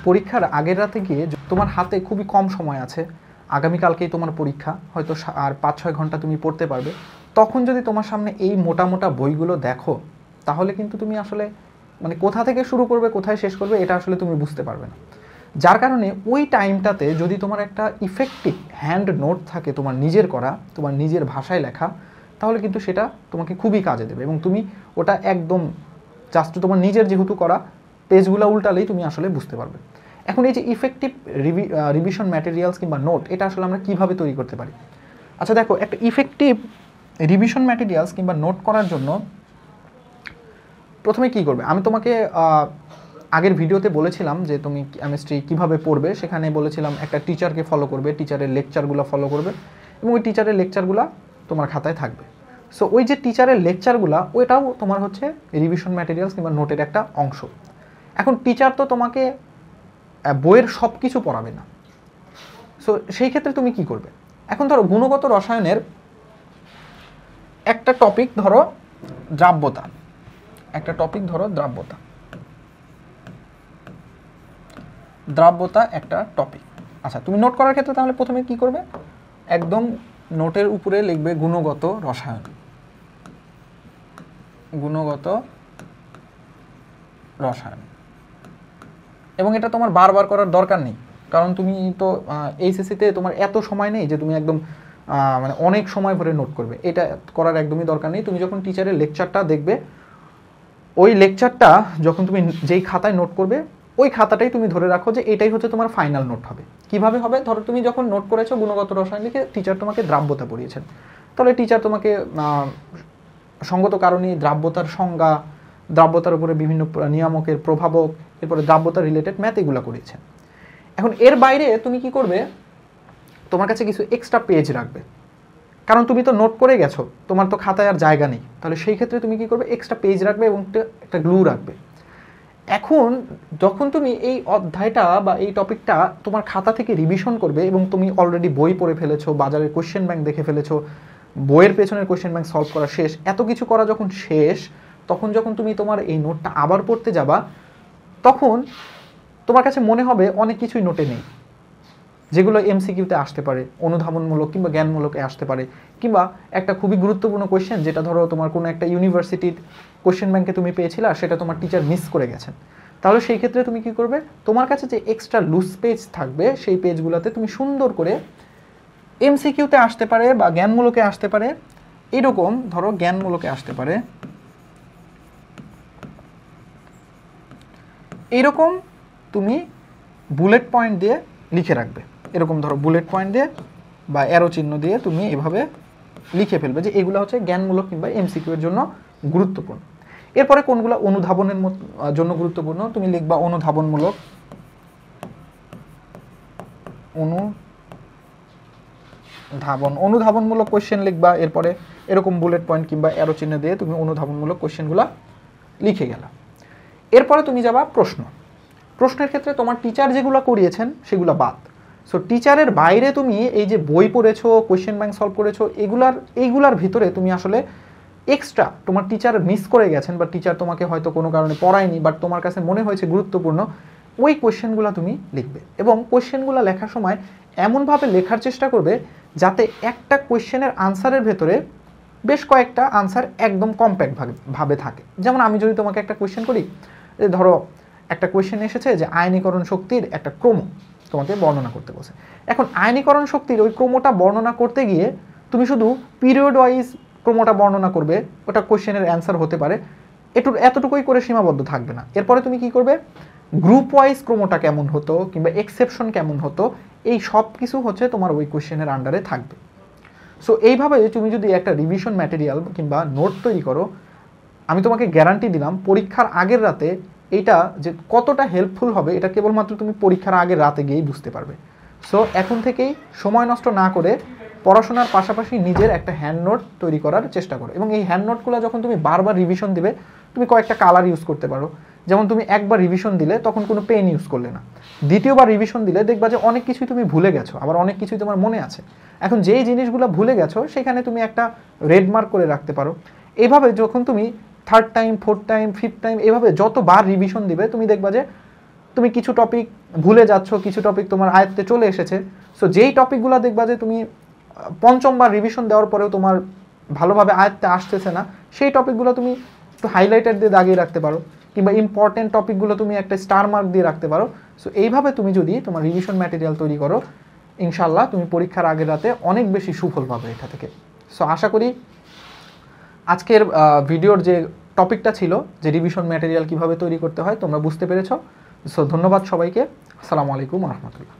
পরীক্ষার আগের রাতে গিয়ে তোমার হাতে খুবই কম সময় আছে, আগামীকালকেই তোমার পরীক্ষা, হয়তো আর 5-6 ঘন্টা তুমি পড়তে পারবে, তখন যদি তোমার সামনে এই মোটা মোটা বইগুলো দেখো, তাহলে কিন্তু তুমি আসলে মানে কোথা থেকে শুরু করবে কোথায় শেষ করবে এটা আসলে তুমি বুঝতে পারবে না। যার কারণে ওই টাইমটাতে যদি তোমার একটা ইফেক্টিভ হ্যান্ড নোট থাকে, তোমার নিজের করা, তোমার নিজের ভাষায় লেখা, তাহলে কিন্তু সেটা তোমাকে খুবই কাজে দেবে এবং তুমি ওটা একদম জাস্ট তোমার নিজের যেহেতু করা, পেজগুলো উল্টালেই তুমি আসলে বুঝতে পারবে। এখন এই যে ইফেক্টিভ রিভিশন ম্যাটেরিয়ালস কিংবা নোট, এটা আসলে আমরা কীভাবে তৈরি করতে পারি? আচ্ছা দেখো, একটা ইফেক্টিভ রিভিশন ম্যাটেরিয়ালস কিংবা নোট করার জন্য প্রথমে কী করবে, আমি তোমাকে আগের ভিডিওতে বলেছিলাম যে তুমি কেমিস্ট্রি কীভাবে পড়বে, সেখানে বলেছিলাম একটা টিচারকে ফলো করবে, টিচারের লেকচারগুলো ফলো করবে এবং ওই টিচারের লেকচারগুলো তোমার খাতায় থাকবে। সো ওই যে টিচারের লেকচারগুলো, ওইটাও তোমার হচ্ছে রিভিশন ম্যাটেরিয়ালস কিংবা নোটের একটা অংশ। এখন টিচার তো তোমাকে বইয়ের সব কিছু পড়াবে না, সো সেই ক্ষেত্রে তুমি কি করবে? এখন ধরো গুণগত রসায়নের একটা টপিক ধরো দ্রাব্যতা, একটা টপিক ধরো দ্রাব্যতা, দ্রাব্যতা একটা টপিক। আচ্ছা, তুমি নোট করার ক্ষেত্রে তাহলে প্রথমে কি করবে? একদম নোটের উপরে লিখবে গুণগত রসায়ন, গুণগত রসায়ন, এবং এটা তোমার বারবার করার দরকার নেই, কারণ তুমি তো এইচএসসিতে তোমার এত সময় নেই যে তুমি একদম মানে অনেক সময় ভরে নোট করবে, এটা করার একদমই দরকার নেই। তুমি যখন টিচারের লেকচারটা দেখবে, ওই লেকচারটা যখন তুমি যেই খাতায় নোট করবে, ওই খাতাটাই তুমি ধরে রাখো যে এটাই হচ্ছে তোমার ফাইনাল নোট হবে। কিভাবে হবে? ধরো তুমি যখন নোট করেছো গুণগত রসায়ন লিখে, টিচার তোমাকে দ্রাব্যতা পড়িয়েছেন, তাহলে টিচার তোমাকে সঙ্গত কারণে দ্রাব্যতার সংজ্ঞা, দ্রাব্যতার উপরে বিভিন্ন নিয়ামকের প্রভাবক, এরপরে দ্রাব্যতা রিলেটেড ম্যাথ এগুলো করিয়েছেন। এখন এর বাইরে তুমি কি করবে? তোমার কাছে কিছু এক্সট্রা পেজ রাখবে, কারণ তুমি তো নোট করে গেছো, তোমার তো খাতায় আর জায়গা নেই, তাহলে সেই ক্ষেত্রে তুমি কি করবে? এক্সট্রা পেজ রাখবে এবং একটা গ্লু রাখবে। এখন যখন তুমি এই অধ্যায়টা বা এই টপিকটা তোমার খাতা থেকে রিভিশন করবে এবং তুমি অলরেডি বই পড়ে ফেলেছো, বাজারের কোশ্চেন ব্যাংক দেখে ফেলেছো, বইয়ের পেছনের কোশ্চেন ব্যাংক সলভ করা শেষ, এত কিছু করা যখন শেষ, তখন যখন তুমি তোমার এই নোটটা আবার পড়তে যাবা, তখন তোমার কাছে মনে হবে অনেক কিছুই নোটে নেই, যেগুলো এমসিকিউতে আসতে পারে, অনুধাবনমূলক কিংবা জ্ঞানমূলকে আসতে পারে, কিংবা একটা খুবই গুরুত্বপূর্ণ কোয়েশ্চেন যেটা ধরো তোমার কোনো একটা ইউনিভার্সিটির কোয়েশ্চেন ব্যাংকে তুমি পেয়েছিলা, সেটা তোমার টিচার মিস করে গেছেন। তাহলে সেই ক্ষেত্রে তুমি কি করবে? তোমার কাছে যে এক্সট্রা লুজ পেজ থাকবে, সেই পেজগুলোতে তুমি সুন্দর করে এমসিকিউতে আসতে পারে বা জ্ঞানমূলকে আসতে পারে, এরকম ধরো জ্ঞানমূলকে আসতে পারে, এইরকম তুমি বুলেট পয়েন্ট দিয়ে লিখে রাখবে। এরকম ধরো বুলেট পয়েন্ট দিয়ে বা অ্যারো চিহ্ন দিয়ে তুমি এভাবে লিখে ফেলবে যে এগুলো হচ্ছে জ্ঞানমূলক কিংবা এমসিকিউ এর জন্য গুরুত্বপূর্ণ। এরপরে কোনগুলো অনুধাবনের জন্য গুরুত্বপূর্ণ, তুমি লিখবা অনুধাবনমূলক, অনুধাবনমূলক কোয়েশ্চেন লিখবা। এরপরে এরকম বুলেট পয়েন্ট কিংবা অ্যারো চিহ্ন দিয়ে তুমি অনুধাবনমূলক কোয়েশ্চেনগুলো লিখে গেলা। এরপরে তুমি যাবা প্রশ্নের ক্ষেত্রে তোমার টিচার যেগুলো করিয়েছেন সেগুলো বাদ। সো টিচারের বাইরে তুমি এই যে বই পড়েছো, কোয়েশ্চেন ব্যাংক সলভ করেছো, এইগুলার ভিতরে তুমি আসলে এক্সট্রা তোমার টিচার মিস করে গেছেন বা টিচার তোমাকে হয়তো কোনো কারণে পড়ায়নি, বাট তোমার কাছে মনে হয়েছে গুরুত্বপূর্ণ, ওই কোয়েশ্চেনগুলো তুমি লিখবে। এবং কোয়েশ্চেনগুলো লেখার সময় এমনভাবে লেখার চেষ্টা করবে যাতে একটা কোয়েশ্চেনের আনসারের ভেতরে বেশ কয়েকটা আনসার একদম কম্প্যাক্ট ভাবে থাকে। যেমন আমি যদি তোমাকে একটা কোয়েশ্চেন করি, ধরো একটা কোয়েশ্চেন এসেছে যে আয়নীকরণ শক্তির একটা ক্রম তোমাকে বর্ণনা করতে বলছে। এখন আয়নীকরণ শক্তির ওই ক্রমটা বর্ণনা করতে গিয়ে তুমি শুধু পিরিয়ড ওয়াইজ ক্রমটা বর্ণনা করবে, ওটা কোয়েশ্চেনের অ্যান্সার হতে পারে, এতটুকুই করে সীমাবদ্ধ থাকবে না। এরপরে তুমি কি করবে? গ্রুপ ওয়াইজ ক্রমটা কেমন হতো কিংবা এক্সেপশন কেমন হতো, এই সব কিছু হচ্ছে তোমার ওই কোয়েশ্চেনের আন্ডারে থাকবে। সো এইভাবে তুমি যদি একটা রিভিশন ম্যাটেরিয়াল কিংবা নোট তৈরি করো, আমি তোমাকে গ্যারান্টি দিলাম পরীক্ষার আগের রাতে এটা যে কতটা হেল্পফুল হবে, এটা কেবলমাত্র তুমি পরীক্ষার আগের রাতে গিয়েই বুঝতে পারবে। সো এখন থেকেই সময় নষ্ট না করে পড়াশোনার পাশাপাশি নিজের একটা হ্যান্ড নোট তৈরি করার চেষ্টা করো। এবং এই হ্যান্ড নোটগুলো যখন তুমি বারবার রিভিশন দিবে, তুমি কয়েকটা কালার ইউজ করতে পারো। যেমন তুমি একবার রিভিশন দিলে তখন কোনো পেন ইউজ করলে না, দ্বিতীয়বার রিভিশন দিলে দেখবা যে অনেক কিছুই তুমি ভুলে গেছো, আবার অনেক কিছুই তোমার মনে আছে। এখন যেই জিনিসগুলো ভুলে গেছো সেখানে তুমি একটা রেড মার্ক করে রাখতে পারো। এইভাবে যখন তুমি third time, fourth time, fifth time, এভাবে যতবার রিভিশন দিবে, তুমি দেখবা যে তুমি কিছু টপিক ভুলে যাচ্ছ, কিছু টপিক তোমার আয়ত্তে চলে এসেছে। সো যেই টপিকগুলো দেখবা যে তুমি পঞ্চমবার রিভিশন দেওয়ার পরেও তোমার ভালোভাবে আয়ত্তে আসতেছে না, সেই টপিকগুলো তুমি একটু হাইলাইটার দিয়ে দাগিয়ে রাখতে পারো, কিংবা ইম্পর্টেন্ট টপিকগুলো তুমি একটা স্টার মার্ক দিয়ে রাখতে পারো। সো এইভাবে তুমি যদি তোমার রিভিশন ম্যাটেরিয়াল তৈরি করো, ইনশাল্লাহ তুমি পরীক্ষার আগের রাতে অনেক বেশি সুফল পাবে এটা থেকে। সো আশা করি আজকের ভিডিওর যে টপিকটা ছিল যে রিভিশন ম্যাটেরিয়াল কিভাবে তৈরি করতে হয় তোমরা বুঝতে পেরেছো। সো ধন্যবাদ সবাইকে। আসসালামু আলাইকুম ওয়া রাহমাতুল্লাহ।